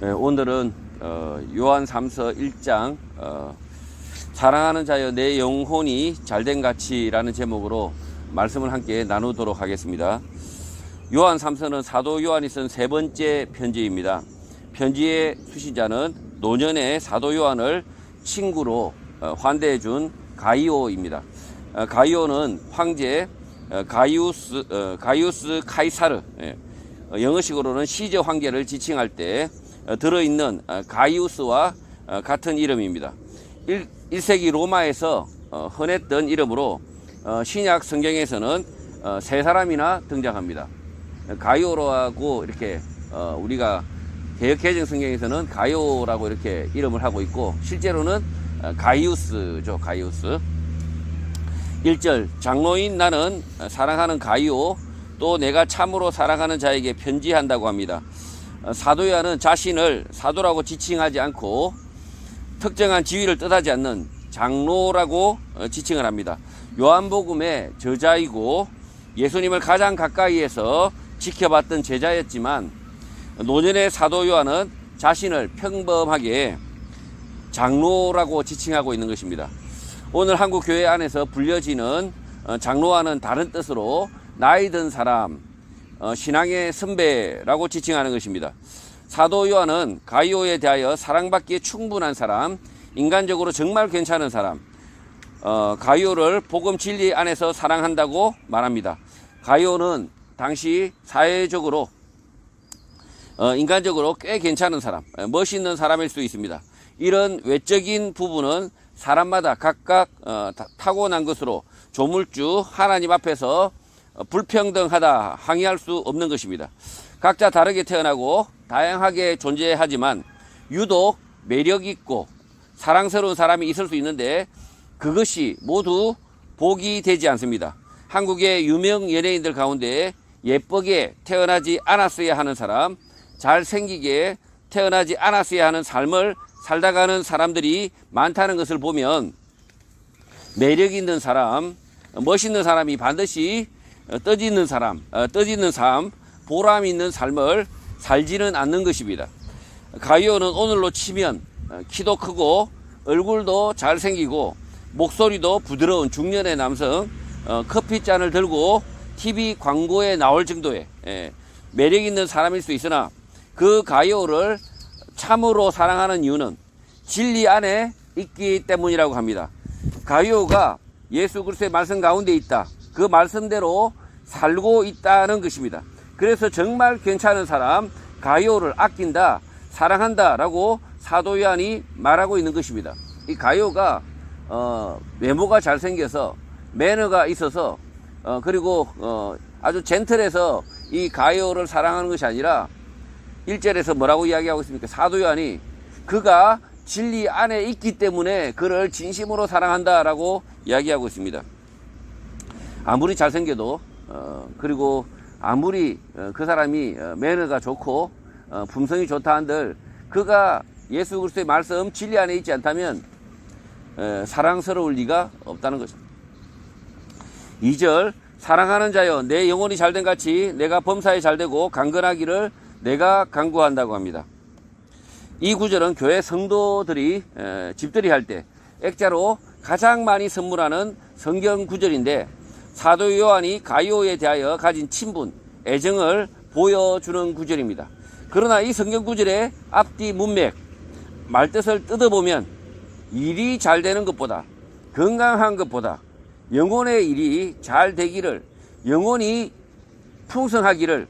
오늘은 요한 3서 1장 사랑하는 자여 내 영혼이 잘된 같이라는 제목으로 말씀을 함께 나누도록 하겠습니다. 요한 3서는 사도 요한이 쓴 세 번째 편지입니다. 편지의 수신자는 노년의 사도 요한을 친구로 환대해 준 가이오입니다. 가이오는 황제 가이우스 카이사르, 영어식으로는 시저 황제를 지칭할 때 들어있는 가이우스와 같은 이름입니다. 1세기 로마에서 흔했던 이름으로 신약 성경에서는 세 사람이나 등장합니다. 가이오라고 이렇게 우리가 개역개정 성경에서는 가이오라고 이렇게 이름을 하고 있고, 실제로는 가이우스죠. 가이우스. 1절 장로인 나는 사랑하는 가이오 또 내가 참으로 사랑하는 자에게 편지한다고 합니다. 사도 요한은 자신을 사도라고 지칭하지 않고 특정한 지위를 뜻하지 않는 장로라고 지칭을 합니다. 요한복음의 저자이고 예수님을 가장 가까이에서 지켜봤던 제자였지만, 노년의 사도 요한은 자신을 평범하게 장로라고 지칭하고 있는 것입니다. 오늘 한국 교회 안에서 불려지는 장로와는 다른 뜻으로 나이 든 사람, 신앙의 선배라고 지칭하는 것입니다. 사도 요한은 가이오에 대하여 사랑받기에 충분한 사람, 인간적으로 정말 괜찮은 사람, 가이오를 복음 진리 안에서 사랑한다고 말합니다. 가이오는 당시 사회적으로 인간적으로 꽤 괜찮은 사람, 멋있는 사람일 수 있습니다. 이런 외적인 부분은 사람마다 각각 타고난 것으로 조물주 하나님 앞에서 불평등하다 항의할 수 없는 것입니다. 각자 다르게 태어나고 다양하게 존재하지만 유독 매력있고 사랑스러운 사람이 있을 수 있는데, 그것이 모두 복이 되지 않습니다. 한국의 유명 연예인들 가운데 예쁘게 태어나지 않았어야 하는 사람, 잘생기게 태어나지 않았어야 하는 삶을 살다가는 사람들이 많다는 것을 보면, 매력 있는 사람, 멋있는 사람이 반드시 뜻있는 삶, 보람 있는 삶을 살지는 않는 것입니다. 가이오는 오늘로 치면 키도 크고 얼굴도 잘생기고 목소리도 부드러운 중년의 남성, 커피잔을 들고 TV 광고에 나올 정도의 매력 있는 사람일 수 있으나, 그 가이오를 참으로 사랑하는 이유는 진리 안에 있기 때문이라고 합니다. 가이오가 예수 그리스도의 말씀 가운데 있다, 그 말씀대로 살고 있다는 것입니다. 그래서 정말 괜찮은 사람 가이오를 아낀다, 사랑한다 라고 사도 요한이 말하고 있는 것입니다. 이 가이오가 외모가 잘생겨서 매너가 있어서 그리고 아주 젠틀해서 이 가이오를 사랑하는 것이 아니라, 1절에서 뭐라고 이야기하고 있습니까? 사도 요한이 그가 진리 안에 있기 때문에 그를 진심으로 사랑한다라고 이야기하고 있습니다. 아무리 잘생겨도 그리고 아무리 그 사람이 매너가 좋고 품성이 좋다 한들, 그가 예수 그리스도의 말씀 진리 안에 있지 않다면 사랑스러울 리가 없다는 거죠. 2절 사랑하는 자여 내 영혼이 잘된 같이 내가 범사에 잘되고 강건하기를 내가 간구한다고 합니다. 이 구절은 교회 성도들이 집들이 할 때 액자로 가장 많이 선물하는 성경 구절인데, 사도 요한이 가이오에 대하여 가진 친분, 애정을 보여주는 구절입니다. 그러나 이 성경 구절의 앞뒤 문맥, 말뜻을 뜯어보면 일이 잘 되는 것보다, 건강한 것보다 영혼의 일이 잘 되기를, 영혼이 풍성하기를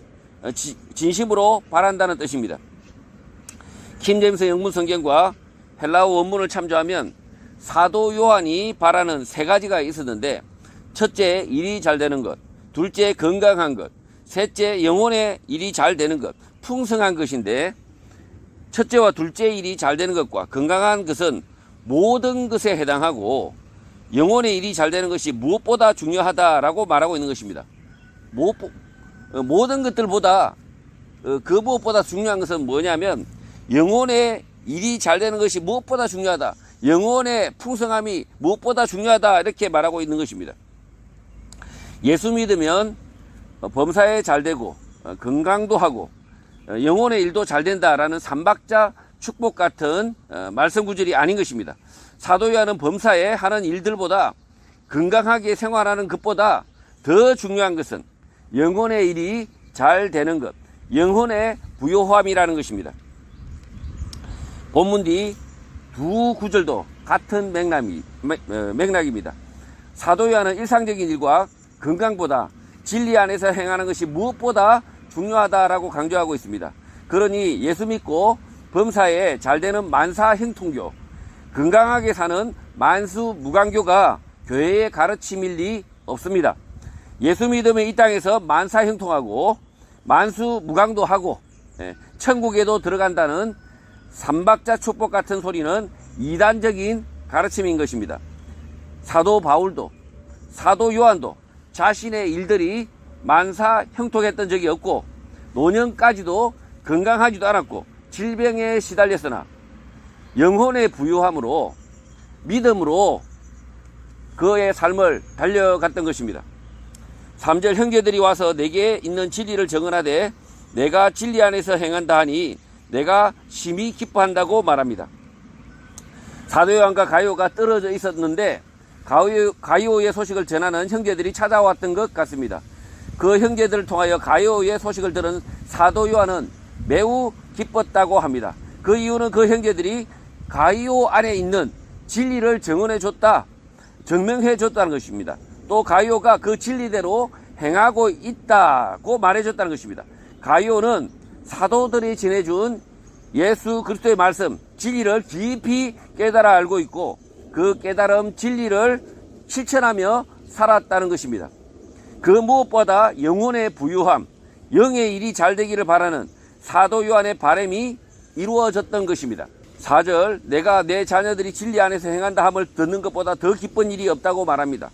진심으로 바란다는 뜻입니다. 킹제임스 영문 성경과 헬라어 원문을 참조하면 사도 요한이 바라는 세 가지가 있었는데, 첫째 일이 잘 되는 것, 둘째 건강한 것, 셋째 영혼의 일이 잘 되는 것, 풍성한 것인데, 첫째와 둘째 일이 잘 되는 것과 건강한 것은 모든 것에 해당하고, 영혼의 일이 잘 되는 것이 무엇보다 중요하다라고 말하고 있는 것입니다. 모든 것들보다 그 무엇보다 중요한 것은 뭐냐면, 영혼의 일이 잘 되는 것이 무엇보다 중요하다, 영혼의 풍성함이 무엇보다 중요하다, 이렇게 말하고 있는 것입니다. 예수 믿으면 범사에 잘 되고 건강도 하고 영혼의 일도 잘 된다라는 삼박자 축복 같은 말씀 구절이 아닌 것입니다. 사도 요한은 범사에 하는 일들보다 건강하게 생활하는 것보다 더 중요한 것은 영혼의 일이 잘 되는 것, 영혼의 부요함이라는 것입니다. 본문 뒤 두 구절도 같은 맥락입니다. 사도 요한은 일상적인 일과 건강보다 진리 안에서 행하는 것이 무엇보다 중요하다라고 강조하고 있습니다. 그러니 예수 믿고 범사에 잘되는 만사형통교, 건강하게 사는 만수무강교가 교회의 가르침일 리 없습니다. 예수 믿으면 이 땅에서 만사형통하고 만수무강도 하고 천국에도 들어간다는 삼박자 축복 같은 소리는 이단적인 가르침인 것입니다. 사도 바울도 사도 요한도 자신의 일들이 만사형통했던 적이 없고 노년까지도 건강하지도 않았고 질병에 시달렸으나 영혼의 부유함으로 믿음으로 그의 삶을 달려갔던 것입니다. 3절 형제들이 와서 내게 있는 진리를 정언하되 내가 진리 안에서 행한다 하니 내가 심히 기뻐한다고 말합니다. 사도 요한과 가이오가 떨어져 있었는데 가이오의 소식을 전하는 형제들이 찾아왔던 것 같습니다. 그 형제들을 통하여 가이오의 소식을 들은 사도 요한은 매우 기뻤다고 합니다. 그 이유는 그 형제들이 가이오 안에 있는 진리를 증언해 줬다, 증명해 줬다는 것입니다. 또 가이오가 그 진리대로 행하고 있다고 말해 줬다는 것입니다. 가이오는 사도들이 전해준 예수 그리스도의 말씀, 진리를 깊이 깨달아 알고 있고 그 깨달음 진리를 실천하며 살았다는 것입니다. 그 무엇보다 영혼의 부유함, 영의 일이 잘 되기를 바라는 사도 요한의 바람이 이루어졌던 것입니다. 4절 내가 내 자녀들이 진리 안에서 행한다 함을 듣는 것보다 더 기쁜 일이 없다고 말합니다.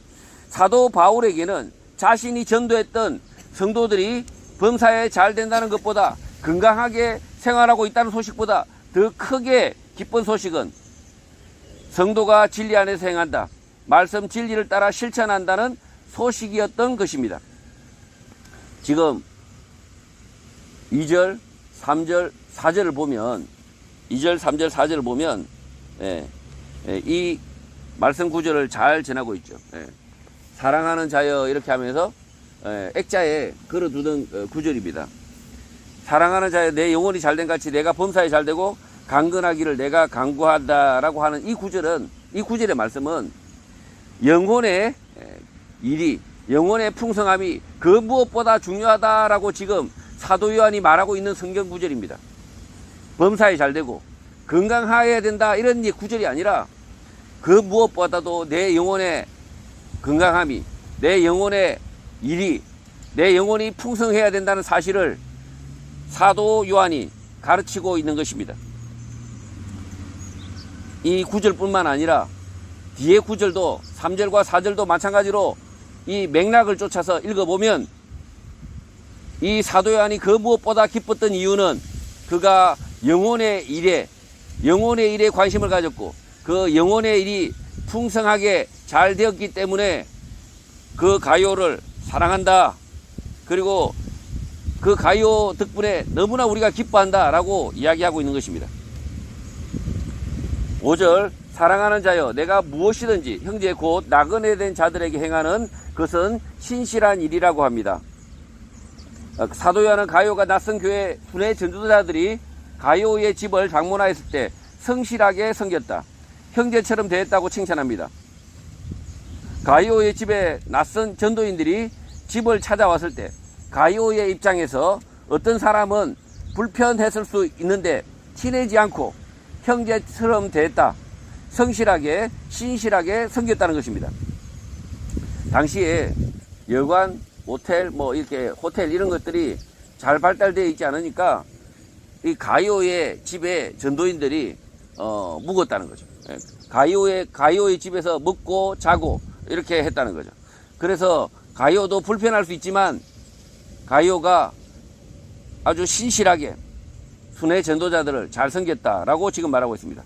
사도 바울에게는 자신이 전도했던 성도들이 범사에 잘 된다는 것보다 건강하게 생활하고 있다는 소식보다 더 크게 기쁜 소식은 성도가 진리 안에서 행한다, 말씀 진리를 따라 실천한다는 소식이었던 것입니다. 지금 2절, 3절, 4절을 보면 2절, 3절, 4절을 보면 이 말씀 구절을 잘 전하고 있죠. 사랑하는 자여 이렇게 하면서 액자에 걸어두던 구절입니다. 사랑하는 자여 내 영혼이 잘된 같이 내가 범사에 잘되고 강건하기를 내가 간구한다라고 하는 이 구절의 말씀은 영혼의 일이, 영혼의 풍성함이 그 무엇보다 중요하다라고 지금 사도 요한이 말하고 있는 성경 구절입니다. 범사에 잘되고 건강해야 된다 이런 구절이 아니라 그 무엇보다도 내 영혼의 건강함이, 내 영혼의 일이, 내 영혼이 풍성해야 된다는 사실을 사도 요한이 가르치고 있는 것입니다. 이 구절뿐만 아니라 뒤에 구절도 3절과 4절도 마찬가지로 이 맥락을 쫓아서 읽어보면 이 사도 요한이 그 무엇보다 기뻤던 이유는 그가 영혼의 일에 관심을 가졌고 그 영혼의 일이 풍성하게 잘 되었기 때문에 그 가이오를 사랑한다. 그리고 그 가이오 덕분에 너무나 우리가 기뻐한다 라고 이야기하고 있는 것입니다. 5절 사랑하는 자여 내가 무엇이든지 형제 곧 나그네 된 자들에게 행하는 것은 신실한 일이라고 합니다. 사도 요한은 가이오가 낯선 교회 순회 전도자들이 가이오의 집을 방문하였을 때 성실하게 섬겼다, 형제처럼 대했다고 칭찬합니다. 가이오의 집에 낯선 전도인들이 집을 찾아왔을 때 가이오의 입장에서 어떤 사람은 불편했을 수 있는데 티내지 않고 형제처럼 대했다, 성실하게 신실하게 섬겼다는 것입니다. 당시에 여관, 모텔, 이렇게 호텔 이런 것들이 잘 발달되어 있지 않으니까 이 가이오의 집에 전도인들이 묵었다는 거죠. 가이오의 집에서 먹고 자고 이렇게 했다는 거죠. 그래서 가이오도 불편할 수 있지만 가이오가 아주 신실하게 순회 전도자들을 잘 섬겼다라고 지금 말하고 있습니다.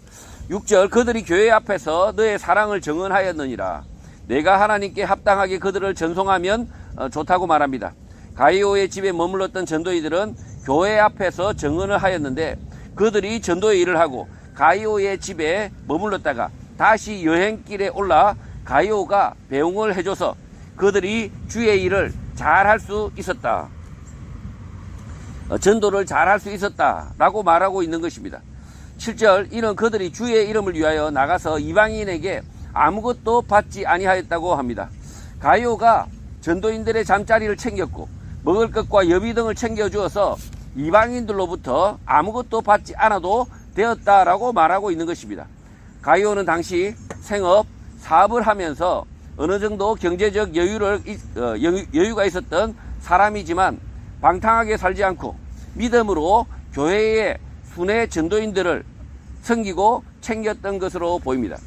6절 그들이 교회 앞에서 너의 사랑을 증언하였느니라. 내가 하나님께 합당하게 그들을 전송하면 좋다고 말합니다. 가이오의 집에 머물렀던 전도인들은 교회 앞에서 정언을 하였는데 그들이 전도의 일을 하고 가이오의 집에 머물렀다가 다시 여행길에 올라 가이오가 배웅을 해줘서 그들이 주의 일을 잘할 수 있었다. 전도를 잘할 수 있었다라고 말하고 있는 것입니다. 7절 이는 그들이 주의 이름을 위하여 나가서 이방인에게 아무것도 받지 아니하였다고 합니다. 가이오가 전도인들의 잠자리를 챙겼고 먹을 것과 여비 등을 챙겨주어서 이방인들로부터 아무것도 받지 않아도 되었다라고 말하고 있는 것입니다. 가이오는 당시 생업, 사업을 하면서 어느 정도 경제적 여유가 있었던 사람이지만 방탕하게 살지 않고 믿음으로 교회의 순회 전도인들을 섬기고 챙겼던 것으로 보입니다.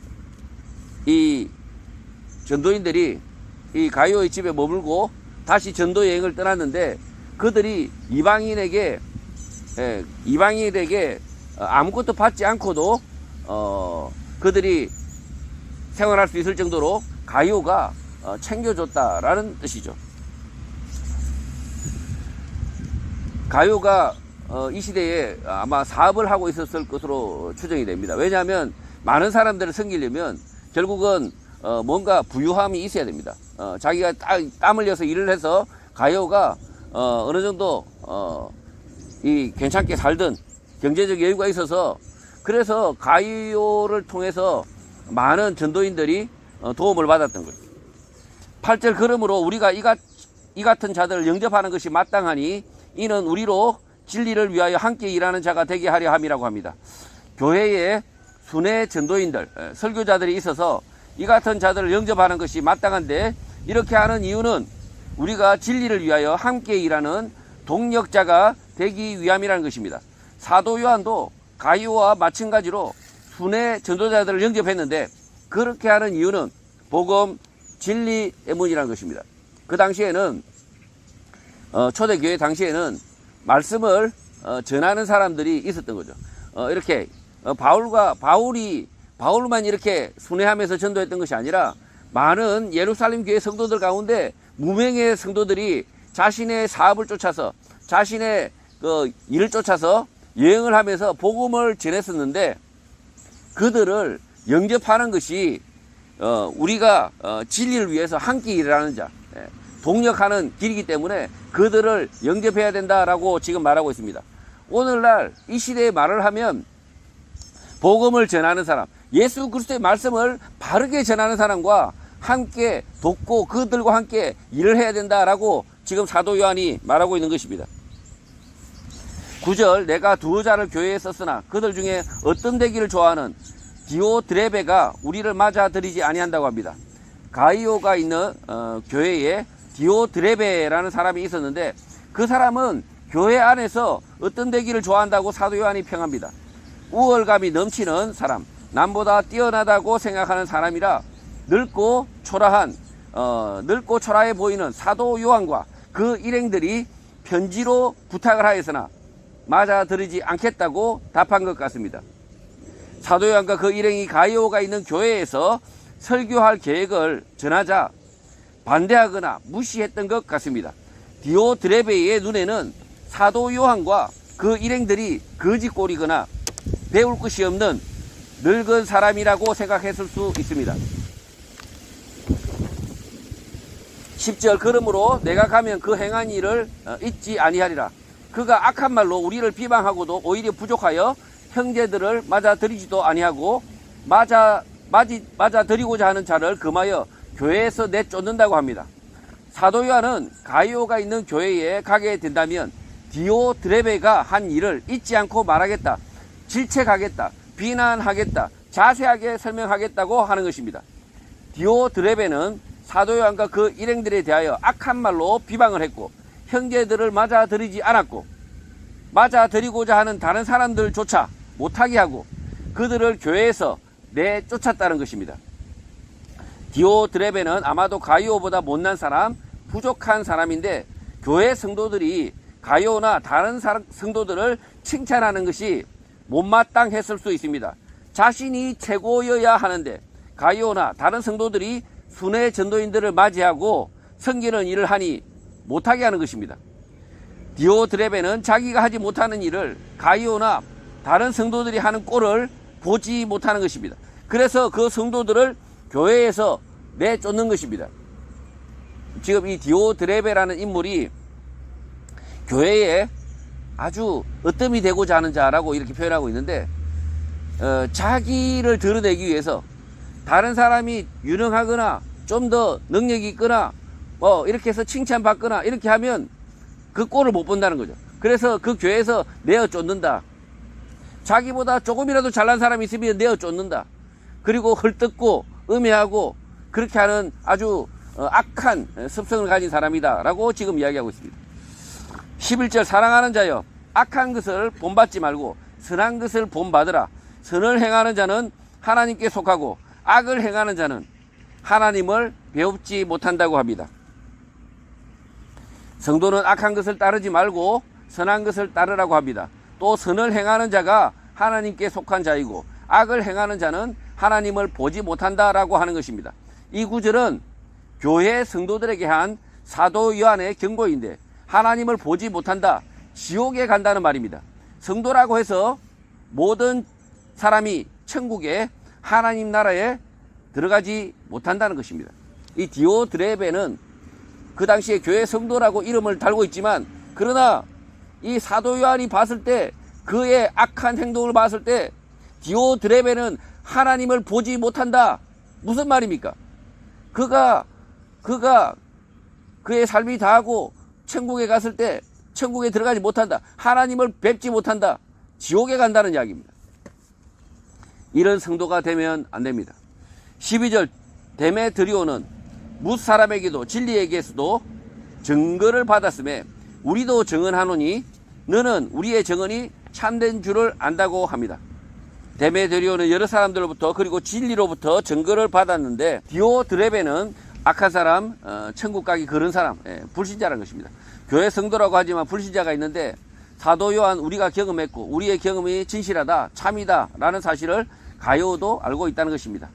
이 전도인들이 이 가이오의 집에 머물고 다시 전도 여행을 떠났는데 그들이 이방인에게 아무것도 받지 않고도 그들이 생활할 수 있을 정도로 가이오가 챙겨줬다라는 뜻이죠. 가이오가 이 시대에 아마 사업을 하고 있었을 것으로 추정이 됩니다. 왜냐하면 많은 사람들을 섬기려면 결국은 뭔가 부유함이 있어야 됩니다. 자기가 땀 흘려서 일을 해서 가이오가 어느 정도 이 괜찮게 살던 경제적 여유가 있어서 그래서 가이오를 통해서 많은 전도인들이 도움을 받았던 거예요. 8절 그러므로 우리가 이 같은 자들을 영접하는 것이 마땅하니 이는 우리로 진리를 위하여 함께 일하는 자가 되게 하려 함이라고 합니다. 교회에 순회 전도인들, 설교자들이 있어서 이 같은 자들을 영접하는 것이 마땅한데 이렇게 하는 이유는 우리가 진리를 위하여 함께 일하는 동력자가 되기 위함이라는 것입니다. 사도 요한도 가이오와 마찬가지로 순회 전도자들을 영접했는데 그렇게 하는 이유는 복음 진리 때문이라는 것입니다. 그 당시에는 초대교회 당시에는 말씀을 전하는 사람들이 있었던 거죠. 이렇게 바울만 이렇게 순회하면서 전도했던 것이 아니라 많은 예루살렘 교회 성도들 가운데 무명의 성도들이 자신의 사업을 쫓아서 자신의 그 일을 쫓아서 여행을 하면서 복음을 전했었는데 그들을 영접하는 것이 우리가 진리를 위해서 함께 일하는 자, 동력하는 길이기 때문에 그들을 영접해야 된다라고 지금 말하고 있습니다. 오늘날 이 시대에 말을 하면 복음을 전하는 사람, 예수 그리스도의 말씀을 바르게 전하는 사람과 함께 돕고 그들과 함께 일을 해야 된다라고 지금 사도 요한이 말하고 있는 것입니다. 9절 내가 두어 자를 교회에 썼으나 그들 중에 어떤 되기를 좋아하는 디오드레베가 우리를 맞아들이지 아니한다고 합니다. 가이오가 있는 교회에 디오드레베라는 사람이 있었는데 그 사람은 교회 안에서 어떤 되기를 좋아한다고 사도 요한이 평합니다. 우월감이 넘치는 사람, 남보다 뛰어나다고 생각하는 사람이라 늙고 초라해 보이는 사도 요한과 그 일행들이 편지로 부탁을 하였으나 맞아들이지 않겠다고 답한 것 같습니다. 사도 요한과 그 일행이 가이오가 있는 교회에서 설교할 계획을 전하자 반대하거나 무시했던 것 같습니다. 디오드레베의 눈에는 사도 요한과 그 일행들이 거지꼴이거나 배울 것이 없는 늙은 사람이라고 생각했을 수 있습니다. 10절 그러므로 내가 가면 그 행한 일을 잊지 아니하리라. 그가 악한 말로 우리를 비방하고도 오히려 부족하여 형제들을 맞아들이지도 아니하고 맞아들이고자 하는 자를 금하여 교회에서 내쫓는다고 합니다. 사도 요한은 가이오가 있는 교회에 가게 된다면 디오드레베가 한 일을 잊지 않고 말하겠다, 질책하겠다, 비난하겠다, 자세하게 설명하겠다고 하는 것입니다. 디오드레베는 사도 요한과 그 일행들에 대하여 악한 말로 비방을 했고 형제들을 맞아들이지 않았고 맞아들이고자 하는 다른 사람들조차 못하게 하고 그들을 교회에서 내쫓았다는 것입니다. 디오드레베는 아마도 가이오보다 못난 사람, 부족한 사람인데 교회 성도들이 가이오나 다른 성도들을 칭찬하는 것이 못마땅했을 수 있습니다. 자신이 최고여야 하는데 가이오나 다른 성도들이 순회 전도인들을 맞이하고 섬기는 일을 하니 못하게 하는 것입니다. 디오드레베는 자기가 하지 못하는 일을 가이오나 다른 성도들이 하는 꼴을 보지 못하는 것입니다. 그래서 그 성도들을 교회에서 내쫓는 것입니다. 지금 이 디오드레베라는 인물이 교회에 아주 으뜸이 되고자 하는 자라고 이렇게 표현하고 있는데, 자기를 드러내기 위해서 다른 사람이 유능하거나 좀 더 능력이 있거나 이렇게 해서 칭찬받거나 이렇게 하면 그 꼴을 못 본다는 거죠. 그래서 그 교회에서 내어 쫓는다. 자기보다 조금이라도 잘난 사람이 있으면 내어 쫓는다. 그리고 헐뜯고 음해하고 그렇게 하는 아주 악한 습성을 가진 사람이다 라고 지금 이야기하고 있습니다. 11절, 사랑하는 자여 악한 것을 본받지 말고 선한 것을 본받으라. 선을 행하는 자는 하나님께 속하고 악을 행하는 자는 하나님을 배웁지 못한다고 합니다. 성도는 악한 것을 따르지 말고 선한 것을 따르라고 합니다. 또 선을 행하는 자가 하나님께 속한 자이고 악을 행하는 자는 하나님을 보지 못한다라고 하는 것입니다. 이 구절은 교회 성도들에게 한 사도 요한의 경고인데, 하나님을 보지 못한다, 지옥에 간다는 말입니다. 성도라고 해서 모든 사람이 천국에 하나님 나라에 들어가지 못한다는 것입니다. 이 디오드레베는 그 당시에 교회 성도라고 이름을 달고 있지만, 그러나 이 사도 요한이 봤을 때, 그의 악한 행동을 봤을 때 디오드레베는 하나님을 보지 못한다. 무슨 말입니까? 그가 그의 삶이 다하고 천국에 갔을 때 천국에 들어가지 못한다. 하나님을 뵙지 못한다. 지옥에 간다는 이야기입니다. 이런 성도가 되면 안 됩니다. 12절, 데메드리오는 뭇 사람에게도 진리에게서도 증거를 받았음에 우리도 증언하노니 너는 우리의 증언이 참된 줄을 안다고 합니다. 데메드리오는 여러 사람들로부터 그리고 진리로부터 증거를 받았는데, 디오드레베는 악한 사람, 천국 가기 그런 사람, 불신자라는 것입니다. 교회 성도라고 하지만 불신자가 있는데, 사도 요한 우리가 경험했고 우리의 경험이 진실하다, 참이다 라는 사실을 가이오도 알고 있다는 것입니다.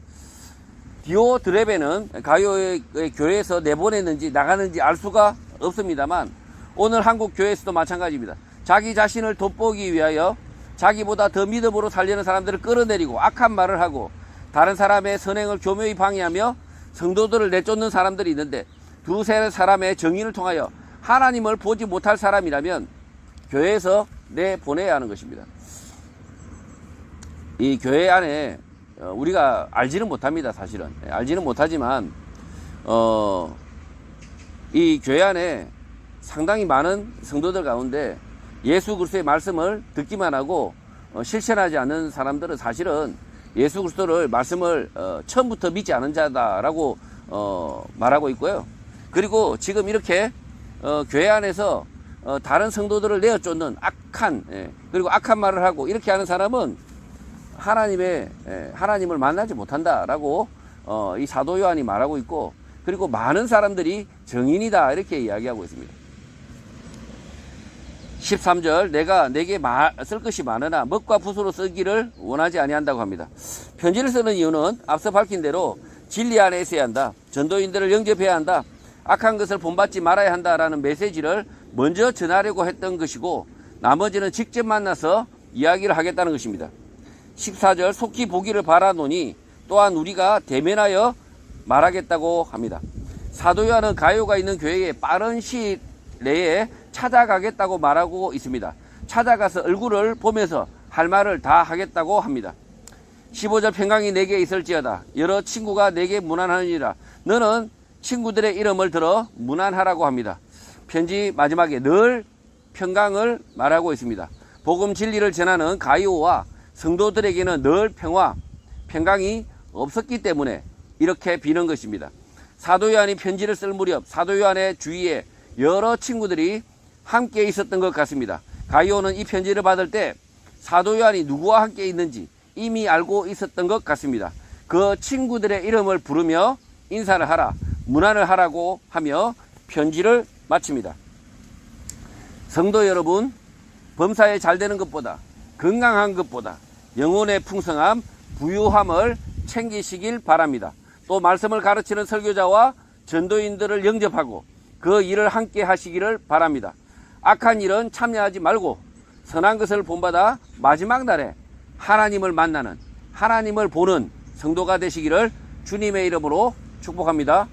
디오드레베는 가이오의 교회에서 내보냈는지 나가는지 알 수가 없습니다만, 오늘 한국 교회에서도 마찬가지입니다. 자기 자신을 돋보기 위하여 자기보다 더 믿음으로 살려는 사람들을 끌어내리고 악한 말을 하고 다른 사람의 선행을 교묘히 방해하며 성도들을 내쫓는 사람들이 있는데, 두세 사람의 정인을 통하여 하나님을 보지 못할 사람이라면 교회에서 내보내야 하는 것입니다. 이 교회 안에 우리가 알지는 못합니다. 사실은 알지는 못하지만 이 교회 안에 상당히 많은 성도들 가운데 예수 그리스도의 말씀을 듣기만 하고 실천하지 않는 사람들은 사실은 예수 그리스도를 말씀을 처음부터 믿지 않은 자다라고 말하고 있고요. 그리고 지금 이렇게 교회 안에서 다른 성도들을 내어쫓는 악한, 그리고 악한 말을 하고 이렇게 하는 사람은 하나님을 만나지 못한다라고 이 사도 요한이 말하고 있고, 그리고 많은 사람들이 정인이다 이렇게 이야기하고 있습니다. 13절, 내가 내게 쓸 것이 많으나 먹과 붓으로 쓰기를 원하지 아니한다고 합니다. 편지를 쓰는 이유는 앞서 밝힌 대로 진리 안에 있어야 한다, 전도인들을 영접해야 한다, 악한 것을 본받지 말아야 한다라는 메시지를 먼저 전하려고 했던 것이고, 나머지는 직접 만나서 이야기를 하겠다는 것입니다. 14절, 속히 보기를 바라노니 또한 우리가 대면하여 말하겠다고 합니다. 사도 요한은 가이오가 있는 교회에 빠른 시일 내에 찾아가겠다고 말하고 있습니다. 찾아가서 얼굴을 보면서 할 말을 다 하겠다고 합니다. 15절, 평강이 내게 있을지어다. 여러 친구가 내게 문안하느니라. 너는 친구들의 이름을 들어 문안하라고 합니다. 편지 마지막에 늘 평강을 말하고 있습니다. 복음 진리를 전하는 가이오와 성도들에게는 늘 평강이 없었기 때문에 이렇게 비는 것입니다. 사도 요한이 편지를 쓸 무렵 사도 요한의 주위에 여러 친구들이 함께 있었던 것 같습니다. 가이오는 이 편지를 받을 때 사도 요한이 누구와 함께 있는지 이미 알고 있었던 것 같습니다. 그 친구들의 이름을 부르며 인사를 하라, 문안을 하라고 하며 편지를 마칩니다. 성도 여러분, 범사에 잘 되는 것보다, 건강한 것보다 영혼의 풍성함, 부유함을 챙기시길 바랍니다. 또 말씀을 가르치는 설교자와 전도인들을 영접하고 그 일을 함께 하시기를 바랍니다. 악한 일은 참여하지 말고 선한 것을 본받아 마지막 날에 하나님을 만나는, 하나님을 보는 성도가 되시기를 주님의 이름으로 축복합니다.